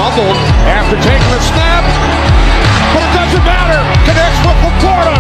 fumbled after taking a snap, but it doesn't matter. Connects with Laporta.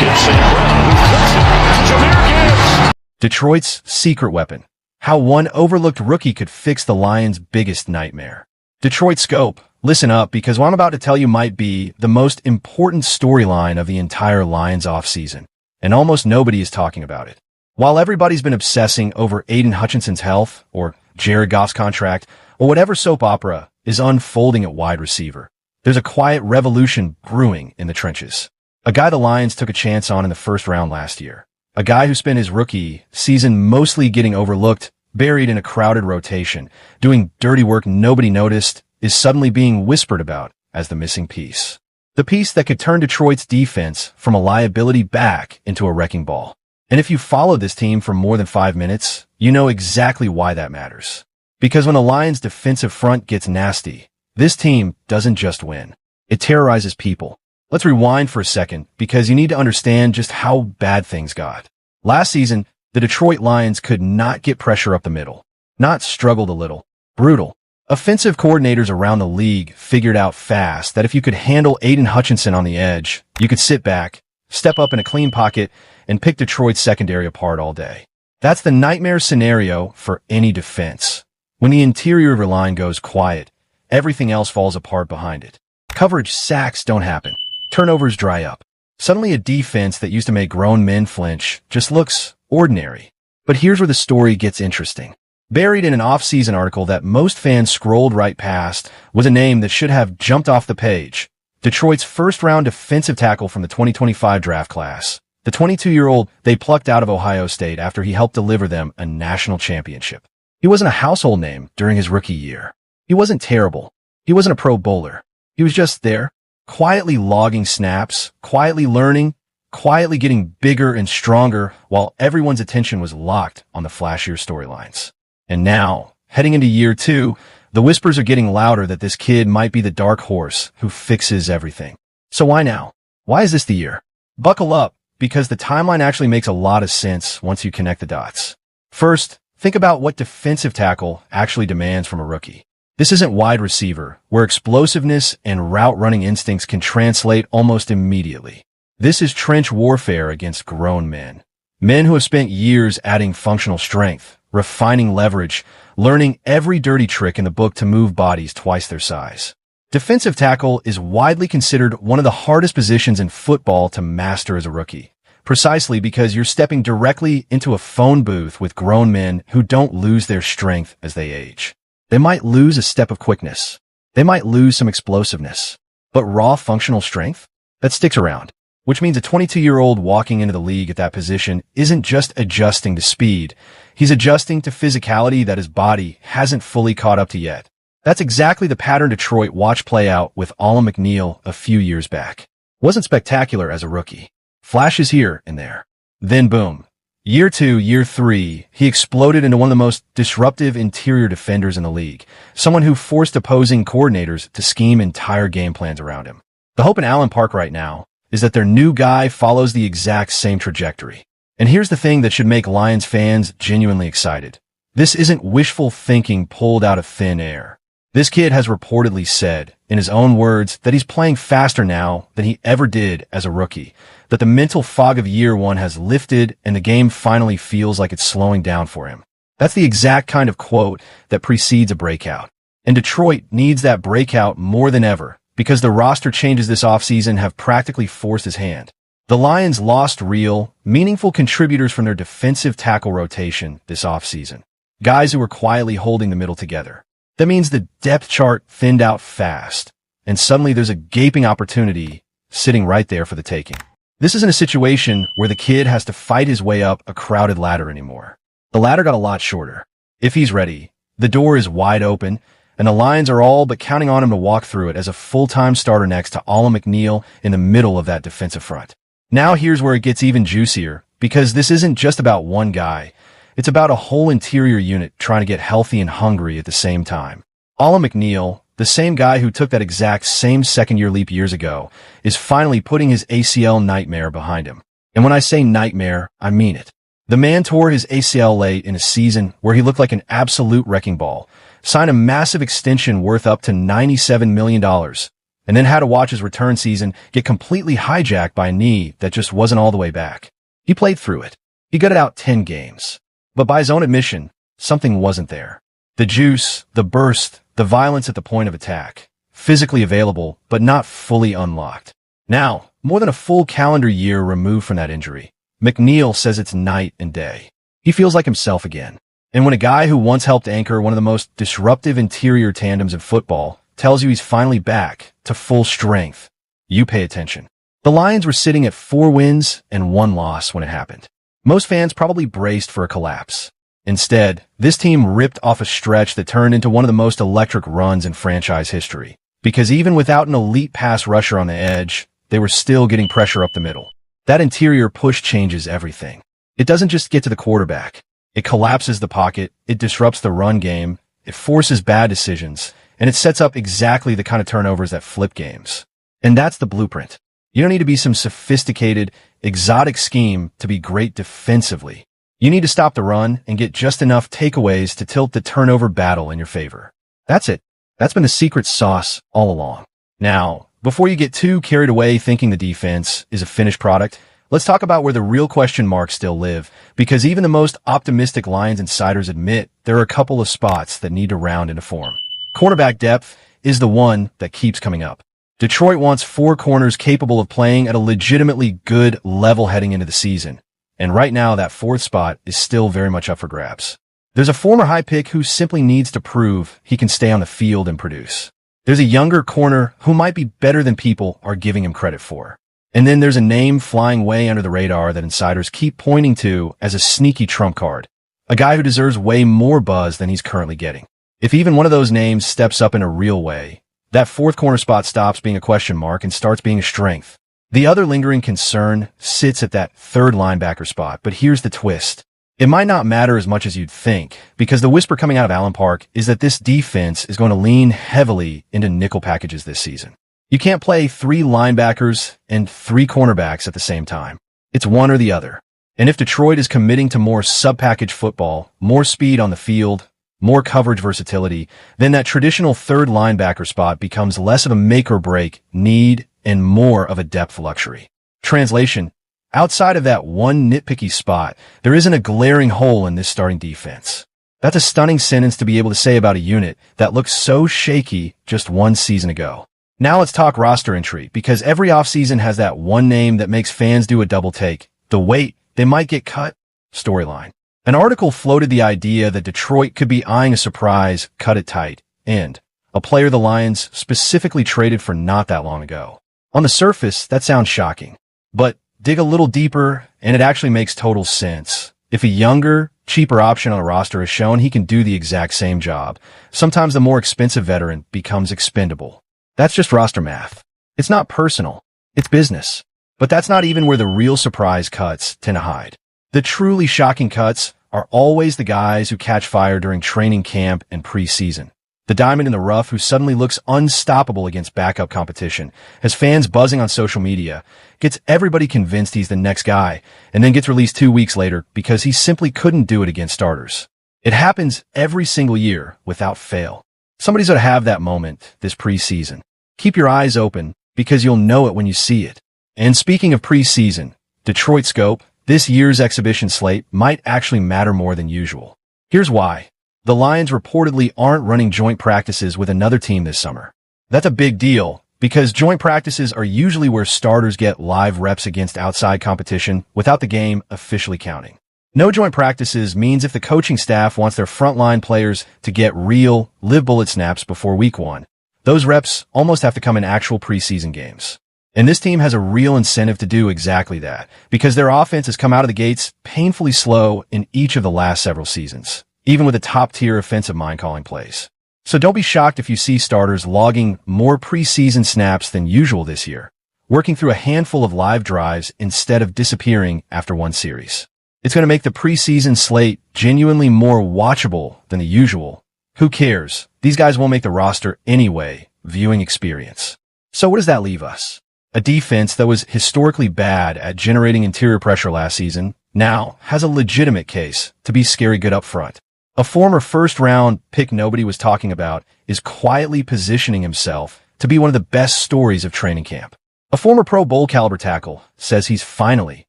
It's St. Brown who flips it. Jameer Gibbs. Detroit's secret weapon. How one overlooked rookie could fix the Lions' biggest nightmare. Detroit scope. Listen up, because what I'm about to tell you might be the most important storyline of the entire Lions offseason, and almost nobody is talking about it. While everybody's been obsessing over Aidan Hutchinson's health, or Jared Goff's contract, or whatever soap opera is unfolding at wide receiver, there's a quiet revolution brewing in the trenches. A guy the Lions took a chance on in the first round last year. A guy who spent his rookie season mostly getting overlooked, buried in a crowded rotation, doing dirty work nobody noticed, is suddenly being whispered about as the missing piece. The piece that could turn Detroit's defense from a liability back into a wrecking ball. And if you followed this team for more than 5 minutes, you know exactly why that matters. Because when the Lions' defensive front gets nasty, this team doesn't just win. It terrorizes people. Let's rewind for a second, because you need to understand just how bad things got. Last season, the Detroit Lions could not get pressure up the middle. Not struggled a little. Brutal. Offensive coordinators around the league figured out fast that if you could handle Aidan Hutchinson on the edge, you could sit back, step up in a clean pocket, and pick Detroit's secondary apart all day. That's the nightmare scenario for any defense. When the interior of your line goes quiet, everything else falls apart behind it. Coverage sacks don't happen. Turnovers dry up. Suddenly a defense that used to make grown men flinch just looks ordinary. But here's where the story gets interesting. Buried in an off-season article that most fans scrolled right past was a name that should have jumped off the page. Detroit's first-round defensive tackle from the 2025 draft class. The 22-year-old they plucked out of Ohio State after he helped deliver them a national championship. He wasn't a household name during his rookie year. He wasn't terrible. He wasn't a pro bowler. He was just there, quietly logging snaps, quietly learning, quietly getting bigger and stronger while everyone's attention was locked on the flashier storylines. And now, heading into year 2, the whispers are getting louder that this kid might be the dark horse who fixes everything. So why now? Why is this the year? Buckle up, because the timeline actually makes a lot of sense once you connect the dots. First, think about what defensive tackle actually demands from a rookie. This isn't wide receiver, where explosiveness and route-running instincts can translate almost immediately. This is trench warfare against grown men. Men who have spent years adding functional strength, refining leverage, learning every dirty trick in the book to move bodies twice their size. Defensive tackle is widely considered one of the hardest positions in football to master as a rookie, precisely because you're stepping directly into a phone booth with grown men who don't lose their strength as they age. They might lose a step of quickness. They might lose some explosiveness. But raw functional strength? That sticks around. Which means a 22-year-old walking into the league at that position isn't just adjusting to speed. He's adjusting to physicality that his body hasn't fully caught up to yet. That's exactly the pattern Detroit watched play out with Aidan McNeil a few years back. Wasn't spectacular as a rookie. Flashes here and there. Then boom. Year 2, year 3, he exploded into one of the most disruptive interior defenders in the league. Someone who forced opposing coordinators to scheme entire game plans around him. The hope in Allen Park right now is that their new guy follows the exact same trajectory. And here's the thing that should make Lions fans genuinely excited. This isn't wishful thinking pulled out of thin air. This kid has reportedly said, in his own words, that he's playing faster now than he ever did as a rookie, that the mental fog of year 1 has lifted and the game finally feels like it's slowing down for him. That's the exact kind of quote that precedes a breakout. And Detroit needs that breakout more than ever, because the roster changes this offseason have practically forced his hand. The Lions lost real, meaningful contributors from their defensive tackle rotation this offseason. Guys who were quietly holding the middle together. That means the depth chart thinned out fast, and suddenly there's a gaping opportunity sitting right there for the taking. This isn't a situation where the kid has to fight his way up a crowded ladder anymore. The ladder got a lot shorter. If he's ready, the door is wide open, and the Lions are all but counting on him to walk through it as a full-time starter next to Aidan McNeil in the middle of that defensive front. Now here's where it gets even juicier, because this isn't just about one guy. It's about a whole interior unit trying to get healthy and hungry at the same time. Aidan McNeil, the same guy who took that exact same second-year leap years ago, is finally putting his ACL nightmare behind him. And when I say nightmare, I mean it. The man tore his ACL late in a season where he looked like an absolute wrecking ball, signed a massive extension worth up to $97 million, and then had to watch his return season get completely hijacked by a knee that just wasn't all the way back. He played through it. He gutted out 10 games. But by his own admission, something wasn't there. The juice, the burst, the violence at the point of attack. Physically available, but not fully unlocked. Now, more than a full calendar year removed from that injury, McNeil says it's night and day. He feels like himself again. And when a guy who once helped anchor one of the most disruptive interior tandems in football tells you he's finally back to full strength, you pay attention. The Lions were sitting at 4 wins and 1 loss when it happened. Most fans probably braced for a collapse. Instead, this team ripped off a stretch that turned into one of the most electric runs in franchise history. Because even without an elite pass rusher on the edge, they were still getting pressure up the middle. That interior push changes everything. It doesn't just get to the quarterback. It collapses the pocket, it disrupts the run game, it forces bad decisions, and it sets up exactly the kind of turnovers that flip games. And that's the blueprint. You don't need to be some sophisticated, exotic scheme to be great defensively. You need to stop the run and get just enough takeaways to tilt the turnover battle in your favor. That's it. That's been the secret sauce all along. Now, before you get too carried away thinking the defense is a finished product, let's talk about where the real question marks still live, because even the most optimistic Lions insiders admit there are a couple of spots that need to round into form. Cornerback depth is the one that keeps coming up. Detroit wants 4 corners capable of playing at a legitimately good level heading into the season. And right now, that 4th spot is still very much up for grabs. There's a former high pick who simply needs to prove he can stay on the field and produce. There's a younger corner who might be better than people are giving him credit for. And then there's a name flying way under the radar that insiders keep pointing to as a sneaky trump card. A guy who deserves way more buzz than he's currently getting. If even one of those names steps up in a real way, that 4th corner spot stops being a question mark and starts being a strength. The other lingering concern sits at that 3rd linebacker spot, but here's the twist. It might not matter as much as you'd think, because the whisper coming out of Allen Park is that this defense is going to lean heavily into nickel packages this season. You can't play 3 linebackers and 3 cornerbacks at the same time. It's one or the other. And if Detroit is committing to more sub-package football, more speed on the field, more coverage versatility, then that traditional 3rd linebacker spot becomes less of a make or break need and more of a depth luxury. Translation: outside of that one nitpicky spot, there isn't a glaring hole in this starting defense. That's a stunning sentence to be able to say about a unit that looked so shaky just 1 season ago. Now let's talk roster entry, because every offseason has that one name that makes fans do a double take. The wait, they might get cut storyline. An article floated the idea that Detroit could be eyeing a surprise, cut it tight, end. A player the Lions specifically traded for not that long ago. On the surface, that sounds shocking. But dig a little deeper, and it actually makes total sense. If a younger, cheaper option on a roster has shown he can do the exact same job, sometimes the more expensive veteran becomes expendable. That's just roster math. It's not personal. It's business. But that's not even where the real surprise cuts tend to hide. The truly shocking cuts are always the guys who catch fire during training camp and preseason. The diamond in the rough who suddenly looks unstoppable against backup competition, has fans buzzing on social media, gets everybody convinced he's the next guy, and then gets released 2 weeks later because he simply couldn't do it against starters. It happens every single year without fail. Somebody's going to have that moment this preseason. Keep your eyes open because you'll know it when you see it. And speaking of preseason, Detroit scope, this year's exhibition slate might actually matter more than usual. Here's why. The Lions reportedly aren't running joint practices with another team this summer. That's a big deal because joint practices are usually where starters get live reps against outside competition without the game officially counting. No joint practices means if the coaching staff wants their frontline players to get real, live bullet snaps before week 1, those reps almost have to come in actual preseason games. And this team has a real incentive to do exactly that because their offense has come out of the gates painfully slow in each of the last several seasons, even with a top-tier offensive mind-calling plays. So don't be shocked if you see starters logging more preseason snaps than usual this year, working through a handful of live drives instead of disappearing after one series. It's going to make the preseason slate genuinely more watchable than the usual. Who cares? These guys won't make the roster anyway, viewing experience. So what does that leave us? A defense that was historically bad at generating interior pressure last season, now has a legitimate case to be scary good up front. A former first-round pick nobody was talking about is quietly positioning himself to be one of the best stories of training camp. A former Pro Bowl caliber tackle says he's finally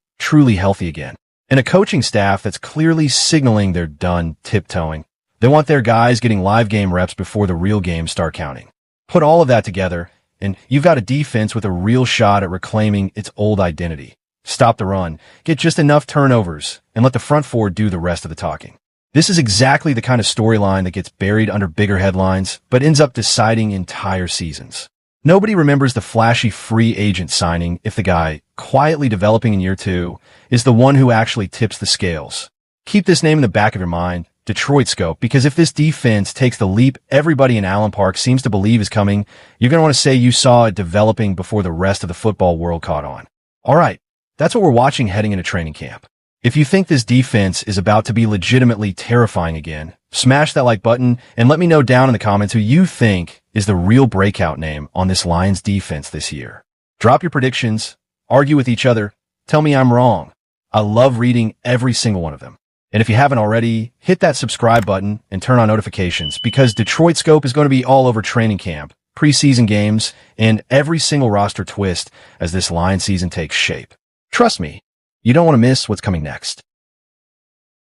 truly healthy again. And a coaching staff that's clearly signaling they're done tiptoeing. They want their guys getting live game reps before the real games start counting. Put all of that together, and you've got a defense with a real shot at reclaiming its old identity. Stop the run, get just enough turnovers, and let the front four do the rest of the talking. This is exactly the kind of storyline that gets buried under bigger headlines, but ends up deciding entire seasons. Nobody remembers the flashy free agent signing if the guy, quietly developing in year 2, is the one who actually tips the scales. Keep this name in the back of your mind, Detroit Scope, because if this defense takes the leap everybody in Allen Park seems to believe is coming, you're going to want to say you saw it developing before the rest of the football world caught on. All right, that's what we're watching heading into training camp. If you think this defense is about to be legitimately terrifying again, smash that like button and let me know down in the comments who you think is the real breakout name on this Lions defense this year. Drop your predictions, argue with each other, tell me I'm wrong. I love reading every single one of them. And if you haven't already, hit that subscribe button and turn on notifications because Detroit Scope is going to be all over training camp, preseason games, and every single roster twist as this Lions season takes shape. Trust me, you don't want to miss what's coming next.